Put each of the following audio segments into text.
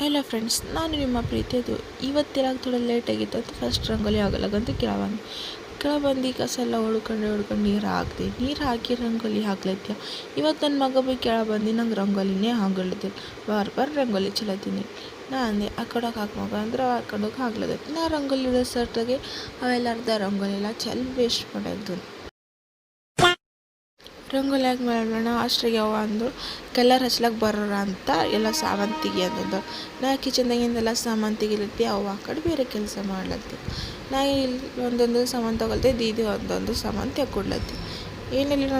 ಎಲ್ಲ ಫ್ರೆಂಡ್ಸ್, ನಾನು ನಿಮ್ಮ ಪ್ರೀತಿಯದು. ಇವತ್ತಿರಾಗ ಥೋड़ा ಲೇಟ್ ಆಗಿತ್ತು ಅಂತ ಫಸ್ಟ್ ರಂಗೋಲಿ ಆಗಲಾಗಂತ ಕೆಳಗೆ ಬಂದು ಕಸ ಎಲ್ಲ ಹೊಡ್ಕೊಂಡು ನೀರು ಹಾಕಿ ರಂಗೋಲಿ ಹಾಕ್ಲತ್ಯ. ಇವತ್ತು ನನ್ನ ಮಗ ಭೀ ಕೆಳಗೆ ಬಂದು ನಂಗೆ ರಂಗೋಲಿನೇ ಹಾಕ್ಲತ್ತಿಲ್ಲ. ಬಾರ್ ರಂಗೋಲಿ ಚಲತ್ತೀನಿ. ನಾ ಅಂದೆ ಆ ಕಡೆಗೆ ಹಾಕಿ ಅಂದ್ರೆ ಆ ಕಡೆಗೆ ಹಾಕ್ಲತ್ತೈತಿ. ನಾ ರಂಗೋಲಿ ಇಡೋ ಸರ್ಟಾಗೆ ಅವೆಲ್ಲ ಅರ್ಧ ರಂಗೋಲಿ ಎಲ್ಲ ವೇಸ್ಟ್ ಮಾಡಿದ್ದು. ರಂಗೋಲಿ ಆದ್ಮೇಲೆ ಅಷ್ಟ್ರಿಗೆ ಅವ್ವ ಅಂದು ಕಲರ್ ಹಚ್ಲಕ್ಕೆ ಬರೋರ ಅಂತ ಎಲ್ಲ ಸಾಮಾನು ತೆಗಿ ಅಂತಂದು. ನಾ ಕಿಚನ್ದಾಗಿಂದೆಲ್ಲ ಸಾಮಾನು ತೆಗಿಲತ್ತಿ, ಅವ್ವ ಆ ಕಡೆ ಬೇರೆ ಕೆಲಸ ಮಾಡ್ಲತ್ತಿ. ನಾ ಇಲ್ಲಿ ಒಂದೊಂದು ಸಾಮಾನು ತಗೊಳ್ತೆ, ದೀದಿ ಒಂದೊಂದು ಸಾಮಾನು ತೆಕ್ಕೊಡ್ಲತ್ತಿ. ಏನಿಲ್ಲ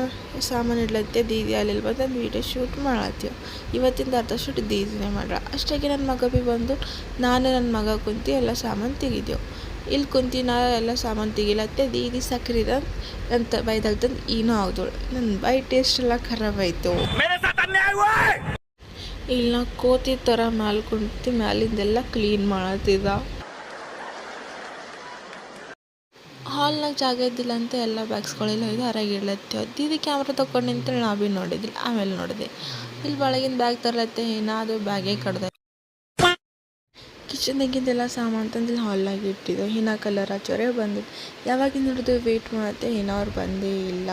ಸಾಮಾನು ಇಡ್ಲತ್ತೆ, ದೀದಿ ಅಲ್ಲಿ ಬಂದು ವೀಡಿಯೋ ಶೂಟ್ ಮಾಡತ್ತೀವಿ. ಇವತ್ತಿಂದ ಅರ್ಧ ಶೂಟ್ ದೀದಿನೇ ಮಾಡ್ರ. ಅಷ್ಟಾಗಿ ನನ್ನ ಮಗ ಭೀ ಬಂದು ನಾನು ನನ್ನ ಮಗ ಕುಂತು ಎಲ್ಲ ಸಾಮಾನು ತೆಗಿದೆವು. ಇಲ್ಲಿ ಕುಂತು ನಾ ಎಲ್ಲ ಸಾಮಾನು ತೆಗಿಲತ್ತೆ, ದೀದಿ ಸಕ್ರಿದ ಅಂತ ಬೈದಲ್ತಂದು ಏನೂ ಆಗ್ದೋಳು. ನನ್ನ ಬೈ ಟೇಸ್ಟ್ ಎಲ್ಲ ಖರಾಬ್ ಆಯಿತು. ಇಲ್ಲಿ ನಾ ಕೋತಿ ಥರ ಮ್ಯಾಲೆ ಕುಂತು ಮ್ಯಾಲಿಂದೆಲ್ಲ ಕ್ಲೀನ್ ಮಾಡತ್ತಿದ್ದ. ಹಾಲ್ನಾಗ ಜಾಗ ಇದ್ದಿಲ್ಲ ಅಂತ ಎಲ್ಲ ಬ್ಯಾಗ್ಸ್ಗಳೆಲ್ಲ ಇದು ಹೊರಗೆ ಇಡ್ಲತ್ತೇವೆ. ದೀದಿ ಕ್ಯಾಮ್ರಾ ತೊಗೊಂಡು ನಿಂತೇಳಿ ನಾ ಭೀ ನೋಡಿದ್ದಿಲ್ಲ. ಆಮೇಲೆ ನೋಡಿದೆ ಇಲ್ಲಿ ಒಳಗಿನ ಬ್ಯಾಗ್ ತರ್ಲತ್ತೆ, ಅದು ಬ್ಯಾಗೇ ಕಡ್ದೆ. ಕಿಚನ್ದಾಗಿದ್ದೆಲ್ಲ ಸಾಮಾನು ತಂದು ಇಲ್ಲಿ ಹಾಲ್ನಾಗ ಇಟ್ಟಿದ್ದು. ಹಿನ ಕಲರ್ ಹಚ್ಚೋರೆ ಬಂದಿದ್ದು. ಯಾವಾಗಿಂದ ಹಿಡಿದು ವೆಯ್ಟ್ ಮಾಡತ್ತೆ, ಅವ್ರು ಬಂದೇ ಇಲ್ಲ.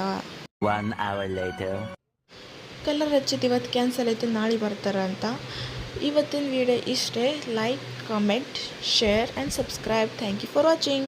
1 hour later. ಕಲರ್ ಹಚ್ಚಿದ್ದು ಇವತ್ತು ಕ್ಯಾನ್ಸಲ್ ಐತೆ, ನಾಳೆ ಬರ್ತಾರ ಅಂತ. ಇವತ್ತಿನ ವಿಡಿಯೋ ಇಷ್ಟೇ. Like, comment, share and subscribe. Thank you for watching.